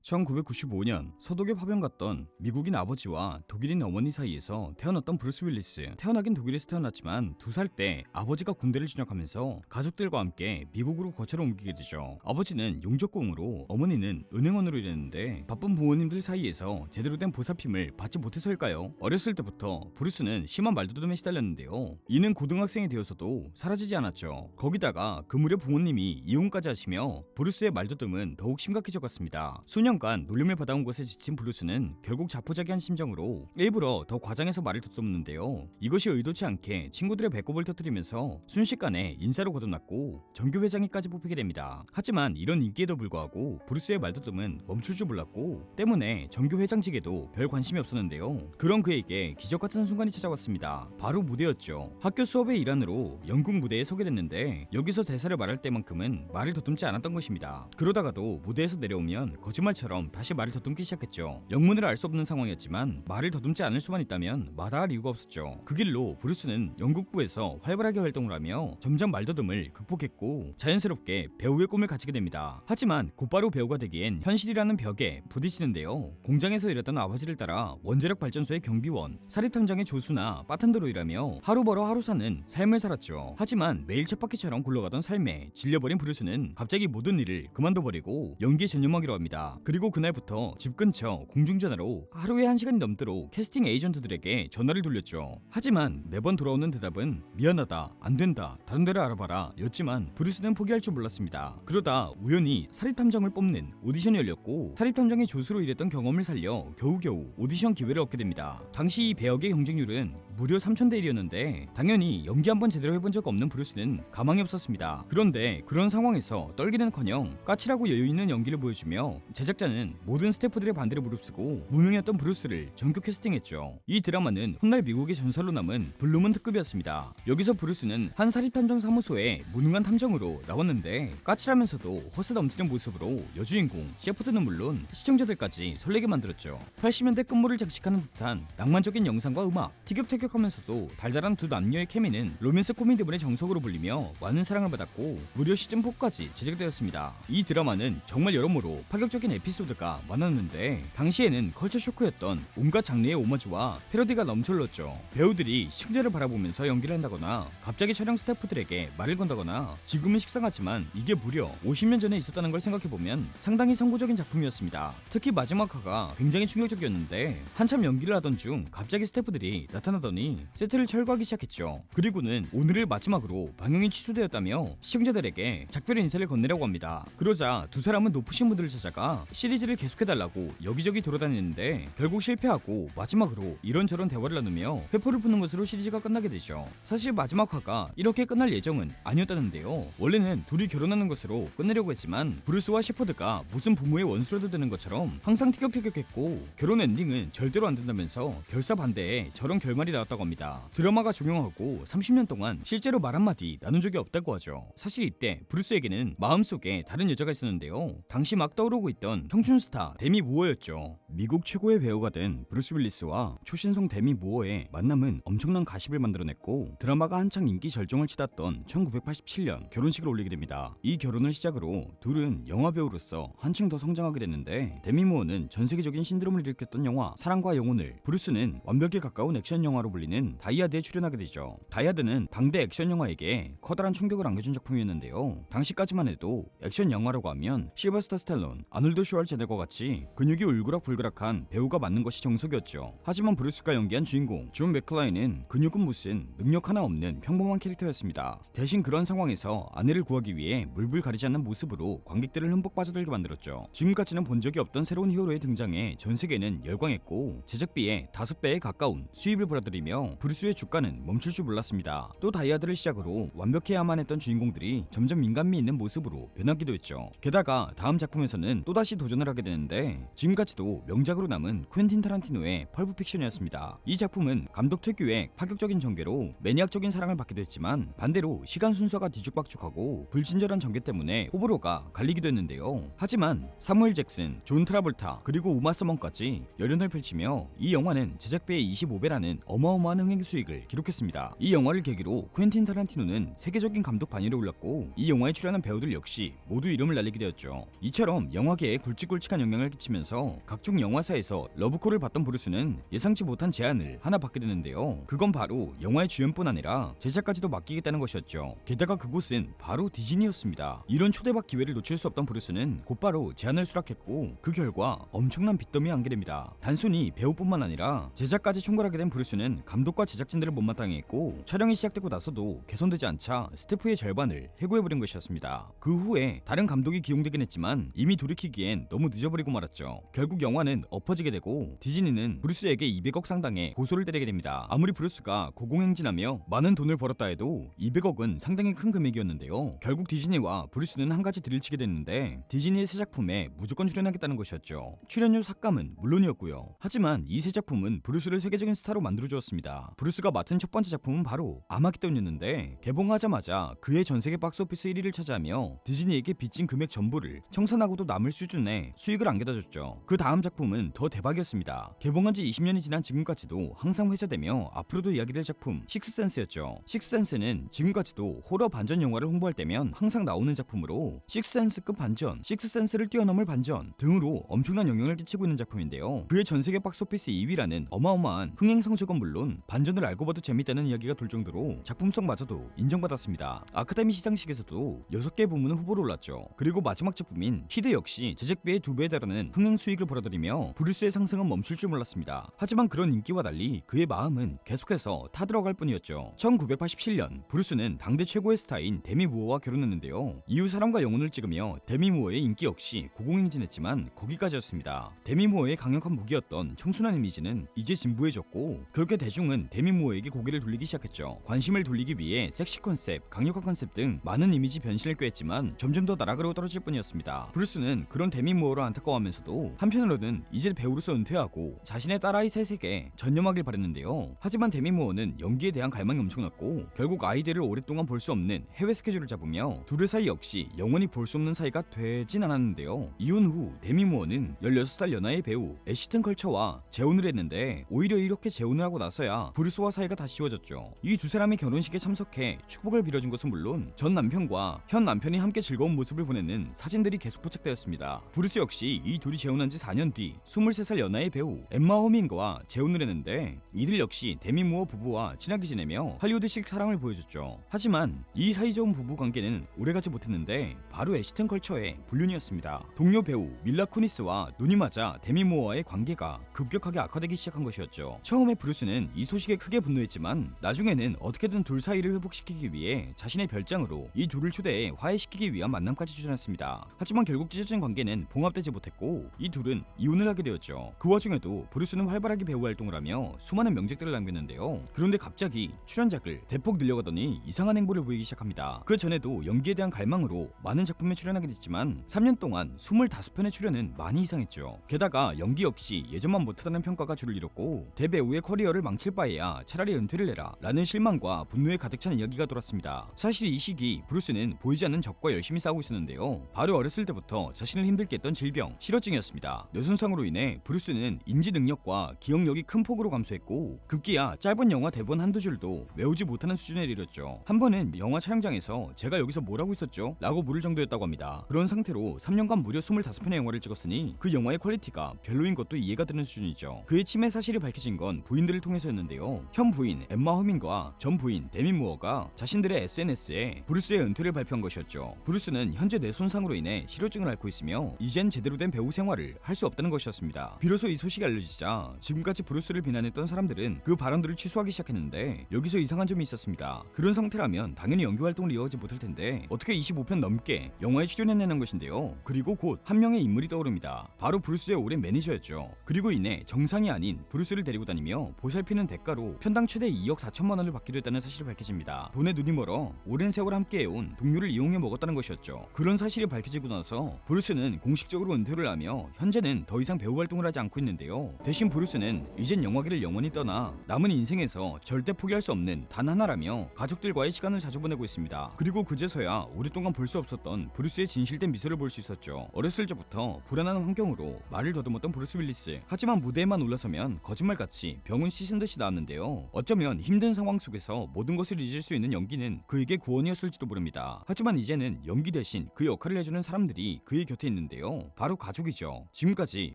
1995년 서독에 파병 갔던 미국인 아버지와 독일인 어머니 사이에서 태어났던 브루스 윌리스. 태어나긴 독일에서 태어났지만 2살 때 아버지가 군대를 전역하면서 가족들과 함께 미국으로 거처를 옮기게 되죠. 아버지는 용접공으로, 어머니는 은행원으로 일했는데 바쁜 부모님들 사이에서 제대로 된 보살핌을 받지 못해서일까요? 어렸을 때부터 브루스는 심한 말도듬에 시달렸는데요. 이는 고등학생이 되어서도 사라지지 않았죠. 거기다가 그 무렵 부모님이 이혼까지 하시며 브루스의 말도듬은 더욱 심각해져갔습니다. 수년간 놀림을 받아온 것에 지친 브루스는 결국 자포자기한 심정으로 일부러 더 과장해서 말을 더듬는데요. 이것이 의도치 않게 친구들의 배꼽을 터뜨리면서 순식간에 인사로 거듭났고 전교회장이까지 뽑히게 됩니다. 하지만 이런 인기에도 불구하고 브루스의 말더듬은 멈출 줄 몰랐고 때문에 전교회장직에도 별 관심이 없었는데요. 그런 그에게 기적같은 순간이 찾아왔습니다. 바로 무대였죠. 학교 수업의 일환으로 영국 무대에 서게 됐는데 여기서 대사를 말할 때만큼은 말을 더듬지 않았던 것입니다. 그러다가도 무대에서 내려오면 거짓말처럼 다시 말을 더듬기 시작했죠. 영문을 알 수 없는 상황이었지만 말을 더듬지 않을 수만 있다면 마다할 이유가 없었죠. 그 길로 브루스는 영국부에서 활발하게 활동을 하며 점점 말더듬을 극복했고 자연스럽게 배우의 꿈을 가지게 됩니다. 하지만 곧바로 배우가 되기엔 현실이라는 벽에 부딪히는데요. 공장에서 일했던 아버지를 따라 원자력 발전소의 경비원, 사립탐정의 조수나 바텐더로 일하며 하루 벌어 하루 사는 삶을 살았죠. 하지만 매일 쳇바퀴처럼 굴러가던 삶에 질려버린 브루스는 갑자기 모든 일을 그만둬버리고 연기에 전념하기로 합니다. 그리고 그날부터 집 근처 공중전화로 하루에 1시간이 넘도록 캐스팅 에이전트들에게 전화를 돌렸죠. 하지만 매번 돌아오는 대답은 미안하다, 안된다, 다른 데를 알아봐라 였지만 브루스는 포기할 줄 몰랐습니다. 그러다 우연히 사립탐정을 뽑는 오디션이 열렸고 사립탐정의 조수로 일했던 경험을 살려 겨우겨우 오디션 기회를 얻게 됩니다. 당시 이 배역의 경쟁률은 무려 3000대 1이었는데 당연히 연기 한번 제대로 해본 적 없는 브루스는 가망이 없었습니다. 그런데 그런 상황에서 떨기는커녕 까칠하고 여유있는 연기를 보여주며 제작자는 모든 스태프들의 반대를 무릅쓰고 무명이었던 브루스를 전격 캐스팅했죠. 이 드라마는 훗날 미국의 전설로 남은 블루문 특급이었습니다. 여기서 브루스는 한 사립탐정 사무소의 무능한 탐정으로 나왔는데 까칠하면서도 허세 넘치는 모습으로 여주인공 셰퍼드는 물론 시청자들까지 설레게 만들었죠. 80년대 끝물을 장식하는 듯한 낭만적인 영상과 음악, 티격태격하면서도 달달한 두 남녀의 케미는 로맨스 코미디물의 정석으로 불리며 많은 사랑을 받았고 무려 시즌4까지 제작되었습니다. 이 드라마는 정말 여러모로 파격적인 에피소드가 많았는데 당시에는 컬처 쇼크였던 온갖 장르의 오마주와 패러디가 넘쳐흘렀죠. 배우들이 시청자를 바라보면서 연기를 한다거나 갑자기 촬영 스태프들에게 말을 건다거나 지금은 식상하지만 이게 무려 50년 전에 있었다는 걸 생각해보면 상당히 선구적인 작품이었습니다. 특히 마지막 화가 굉장히 충격적이었는데 한참 연기를 하던 중 갑자기 스태프들이 나타나더니 세트를 철거하기 시작했죠. 그리고는 오늘을 마지막으로 방영이 취소되었다며 시청자들에게 작별 인사를 건네라고 합니다. 그러자 두 사람은 높으신 분들을 찾아가 시리즈를 계속해달라고 여기저기 돌아다니는데 결국 실패하고 마지막으로 이런저런 대화를 나누며 회포를 푸는 것으로 시리즈가 끝나게 되죠. 사실 마지막 화가 이렇게 끝날 예정은 아니었다는데요. 원래는 둘이 결혼하는 것으로 끝내려고 했지만 브루스와 셰퍼드가 무슨 부모의 원수라도 되는 것처럼 항상 티격태격했고 결혼 엔딩은 절대로 안 된다면서 결사 반대에 저런 결말이 나왔다고 합니다. 드라마가 종영하고 30년 동안 실제로 말 한마디 나눈 적이 없다고 하죠. 사실 이때 브루스에게는 마음속에 다른 여자가 있었는데요. 당시 막 떠오르고 있던 청춘 스타 데미 무어였죠. 미국 최고의 배우가 된 브루스 윌리스와 초신성 데미 무어의 만남은 엄청난 가십을 만들어냈고 드라마가 한창 인기 절정을 치닫던 1987년 결혼식을 올리게 됩니다. 이 결혼을 시작으로 둘은 영화 배우로서 한층 더 성장하게 됐는데 데미 무어는 전 세계적인 신드롬을 일으켰던 영화 사랑과 영혼을, 브루스는 완벽에 가까운 액션 영화로 불리는 다이아드에 출연하게 되죠. 다이아드는 당대 액션 영화에게 커다란 충격을 안겨준 작품이었는데요. 당시까지만 해도 액션 영화라고 하면 실버스타 스텔론, 아놀드 슈왈제네거 같이 근육이 울그락불그락한 배우가 맞는 것이 정석이었죠. 하지만 브루스가 연기한 주인공 존 맥클라인은 근육은 무슨 능력 하나 없는 평범한 캐릭터였습니다. 대신 그런 상황에서 아내를 구하기 위해 물불 가리지 않는 모습으로 관객들을 흠뻑 빠져들게 만들었죠. 지금까지는 본 적이 없던 새로운 히어로의 등장에 전 세계는 열광했고 제작비의 5배에 가까운 수입을 벌어들이며 브루스의 주가는 멈출 줄 몰랐습니다. 또 다이아드를 시작으로 완벽해야만 했던 주인공들이 점점 민감미 있는 모습으로 변하기도 했죠. 게다가 다음 작품에서는 또다시 도전을 하게 되는데 지금까지도 명작으로 남은 퀸틴 타란티노의 펄프 픽션이었습니다. 이 작품은 감독 특유의 파격적인 전개로 매니악적인 사랑을 받기도 했지만 반대로 시간 순서가 뒤죽박죽하고 불친절한 전개 때문에 호불호가 갈리기도 했는데요. 하지만 사무엘 잭슨, 존 트라볼타 그리고 우마 서먼까지 열연을 펼치며 이 영화는 제작비의 25배라는 어마어마한 흥행 수익을 기록했습니다. 이 영화를 계기로 퀸틴 타란티노는 세계적인 감독 반열에 올랐고 이 영화에 출연한 배우들 역시 모두 이름을 날리게 되었죠. 이처럼 영화계의 굵직굵직한 영향을 끼치면서 각종 영화사에서 러브콜을 받던 브루스는 예상치 못한 제안을 하나 받게 되는데요. 그건 바로 영화의 주연뿐 아니라 제작까지도 맡기겠다는 것이었죠. 게다가 그곳은 바로 디즈니였습니다. 이런 초대박 기회를 놓칠 수 없던 브루스는 곧바로 제안을 수락했고 그 결과 엄청난 빚더미에 안게 됩니다. 단순히 배우뿐만 아니라 제작까지 총괄하게 된 브루스는 감독과 제작진들을 못마땅해했고 촬영이 시작되고 나서도 개선되지 않자 스태프의 절반을 해고해버린 것이었습니다. 그 후에 다른 감독이 기용되긴 했지만 이미 돌이키기엔 너무 늦어버리고 말았죠. 결국 영화는 엎어지게 되고 디즈니는 브루스에게 200억 상당의 고소를 때리게 됩니다. 아무리 브루스가 고공행진하며 많은 돈을 벌었다 해도 200억은 상당히 큰 금액이었는데요. 결국 디즈니와 브루스는 한 가지 딜을 치게 됐는데 디즈니의 새 작품에 무조건 출연하겠다는 것이었죠. 출연료 삭감은 물론이었고요. 하지만 이 새 작품은 브루스를 세계적인 스타로 만들어주었습니다. 브루스가 맡은 첫 번째 작품은 바로 아마겟돈이었는데 개봉하자마자 그의 전세계 박스오피스 1위를 차지하며 디즈니에게 빚진 금액 전부를 청산하고도 남을 수준의 수익을 안겨다줬죠. 그 다음 작품은 더 대박이었습니다. 개봉한 지 20년이 지난 지금까지도 항상 회자되며 앞으로도 이야기될 작품 식스센스였죠. 식스센스는 지금까지도 호러 반전 영화를 홍보할 때면 항상 나오는 작품으로 식스센스급 반전, 식스센스를 뛰어넘을 반전 등으로 엄청난 영향을 끼치고 있는 작품인데요. 그의 전세계 박스오피스 2위라는 어마어마한 흥행 성적은 물론 반전을 알고 봐도 재밌다는 이야기가 돌 정도로 작품성마저도 인정받았습니다. 아카데미 시상식에서도 6개 부문 후보로 올랐죠. 그리고 마지막 작품인 키드 역시 제작비의 2배에 달하는 흥행 수익을 벌어들이며 브루스의 상승은 멈출 줄 몰랐습니다. 하지만 그런 인기와 달리 그의 마음은 계속해서 타들어갈 뿐이었죠. 1987년 브루스는 당대 최고의 스타인 데미 무어와 결혼했는데요. 이후 사람과 영혼을 찍으며 데미 무어의 인기 역시 고공행진했지만 거기까지였습니다. 데미 무어의 강력한 무기였던 청순한 이미지는 이제 진부해졌고 그렇게 대중은 데미 무어에게 고개를 돌리기 시작했죠. 관심을 돌리기 위해 섹시 컨셉, 강력한 컨셉 등 많은 이미지 변신을 꾀했지만 점점 더 나락으로 떨어질 뿐이었습니다. 브루스는 그런 데미 무어로 안타까워하면서도 한편으로는 이제 배우로서 은퇴하고 자신의 딸아이 셋에게 전념하길 바랬는데요. 하지만 데미 무어는 연기에 대한 갈망이 엄청났고 결국 아이들을 오랫동안 볼 수 없는 해외 스케줄을 잡으며 둘의 사이 역시 영원히 볼 수 없는 사이가 되진 않았는데요. 이혼 후 데미 무어는 16살 연하의 배우 애시튼 컬처와 재혼을 했는데 오히려 이렇게 재혼을 하고 나서야 브루스와 사이가 다시 지워졌죠. 이 두 사람이 결혼식에 참석해 축복을 빌어준 것은 물론 전 남편과 현 남편이 함께 즐거운 모습을 보내는 사진들이 계속 포착되었습니다. 브루스 역시 이 둘이 재혼한 지 4년 뒤 23살 연하의 배우 엠마 허밍과 재혼을 했는데 이들 역시 데미 무어 부부와 친하게 지내며 할리우드식 사랑을 보여줬죠. 하지만 이 사이좋은 부부 관계는 오래가지 못했는데 바로 애시튼 컬처의 불륜이었습니다. 동료 배우 밀라 쿠니스와 눈이 맞아 데미 무어와의 관계가 급격하게 악화되기 시작한 것이었죠. 처음에 브루스는 이 소식에 크게 분노했지만 나중에는 어떻게든 둘 사이를 회복시키기 위해 자신의 별장으로 이 둘을 초대해 화해시키기 위한 만남까지 추진했습니다. 하지만 결국 찢어진 관계는 봉합되지 못했고 이 둘은 이혼을 하게 되었죠. 그 와중에도 브루스는 활발하게 배우 활동을 하며 수많은 명작들을 남겼는데요. 그런데 갑자기 출연작을 대폭 늘려가더니 이상한 행보를 보이기 시작합니다. 그 전에도 연기에 대한 갈망으로 많은 작품에 출연하게 됐지만 3년 동안 25편의 출연은 많이 이상했죠. 게다가 연기 역시 예전만 못하다는 평가가 줄을 이뤘고 대배우의 커리어를 망칠 바에야 차라리 은퇴를 해라 라는 실망과 분노에 가득 찬 이야기가 돌았습니다. 사실 이 시기 브루스는 보이지 않는 적과 열심히 싸우고 있었는데요. 바로 어렸을 때부터 자신을 힘들게 했던 질병, 실어증이었습니다. 뇌손상으로 인해 브루스는 인지 능력과 기억력이 큰 폭으로 감소했고 급기야 짧은 영화 대본 한두 줄도 외우지 못하는 수준에 이르렀죠. 한 번은 영화 촬영장에서 제가 여기서 뭘 하고 있었죠? 라고 물을 정도였다고 합니다. 그런 상태로 3년간 무려 25편의 영화를 찍었으니 그 영화의 퀄리티가 별로인 것도 이해가 되는 수준이죠. 그의 치매 사실이 밝혀진 건 부인들을 통해서였는데요. 현 부인 엠마 허밍과 전 부인 데미 무어가 자신들의 SNS에 브루스의 은퇴를 발표한 것이었죠. 브루스는 현재 뇌 손상으로 인해 실효증을 앓고 있으며 이젠 제대로 된 배우 생활을 할 수 없다는 것이었습니다. 비로소 이 소식이 알려지자 지금까지 브루스를 비난했던 사람들은 그 발언들을 취소하기 시작했는데 여기서 이상한 점이 있었습니다. 그런 상태라면 당연히 연기 활동을 이어가지 못할 텐데 어떻게 25편 넘게 영화에 출연했냐는 것인데요. 그리고 곧 한 명의 인물이 떠오릅니다. 바로 브루스의 오랜 매니저였죠. 그리고 이내 정상이 아닌 브루스를 데리고 다니며 보살피는 대가로 편당 최대 2억 4천만 원을 받기도 했다는 사실이 밝혀집니다. 돈에 눈이 멀어 오랜 세월 함께해온 동료를 이용해 먹었다는 것이었죠. 그런 사실이 밝혀지고 나서 브루스는 공식적으로 은퇴를 하며 현재는 더 이상 배우 활동을 하지 않고 있는데요. 대신 브루스는 이젠 영화계를 영원히 떠나 남은 인생에서 절대 포기할 수 없는 단 하나라며 가족들과의 시간을 자주 보내고 있습니다. 그리고 그제서야 오랫동안 볼 수 없었던 브루스의 진실된 미소를 볼 수 있었죠. 어렸을 적부터 불안한 환경으로 말을 더듬었던 브루스 윌리스. 하지만 무대에만 올라서면 거짓말같이 병은 씻은 듯이 나왔는데요. 어쩌면 힘든 상황 속에서 모든 것을 잊을 수 있는 연기는 그에게 구원이었을지도 모릅니다. 하지만 이제는 연기 대신 그 역할을 해주는 사람들이 그의 곁에 있는데요. 건데요. 바로 가족이죠. 지금까지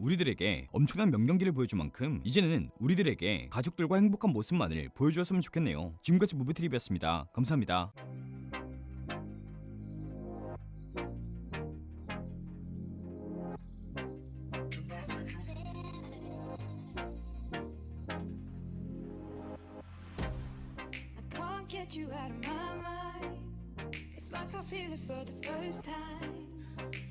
우리들에게 엄청난 명경기를 보여준 만큼 이제는 우리들에게 가족들과 행복한 모습만을 보여주었으면 좋겠네요. 지금까지 무비트립이었습니다. 감사합니다. Can't get you out of my mind. It's like I feel it for the first time.